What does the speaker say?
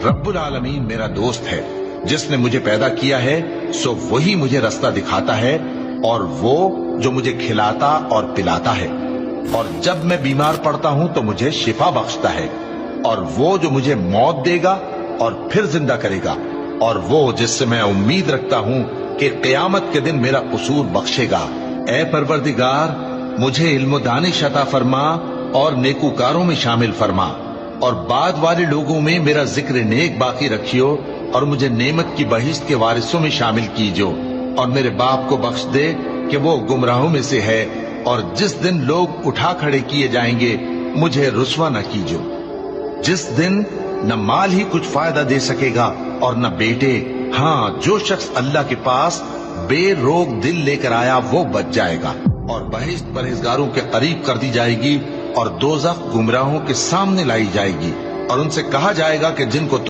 रब्बुल आलमीन मेरा दोस्त है, जिसने मुझे पैदा किया है सो वही मुझे रास्ता दिखाता है, और वो जो मुझे खिलाता और पिलाता है, और जब मैं बीमार पड़ता हूं तो मुझे शिफा बख्शता है, और वो जो मुझे मौत देगा और फिर जिंदा करेगा, और वो जिससे मैं उम्मीद रखता हूं कि क़यामत के दिन मेरा कसूर बख्शेगा। ए परवरदिगार, मुझे इल्म दानिश अता फरमा और नेकूकारों में शामिल फरमा, और बाद वाले लोगों में मेरा जिक्र नेक बाकी रखियो, और मुझे नेमत की बहिश्त के वारिसों में शामिल कीजो, और मेरे बाप को बख्श दे कि वो गुमराहों में से है, और जिस दिन लोग उठा खड़े किए जाएंगे मुझे रुस्वा न कीजो, जिस दिन न माल ही कुछ फायदा दे सकेगा और न बेटे। हाँ, जो शख्स अल्लाह के पास बेरोग दिल लेकर आया वो बच जाएगा, और बहिश्त परहेजगारों के करीब कर दी जाएगी, और दोज़ख गुमराहों के सामने लाई जाएगी, और उनसे कहा जाएगा कि जिनको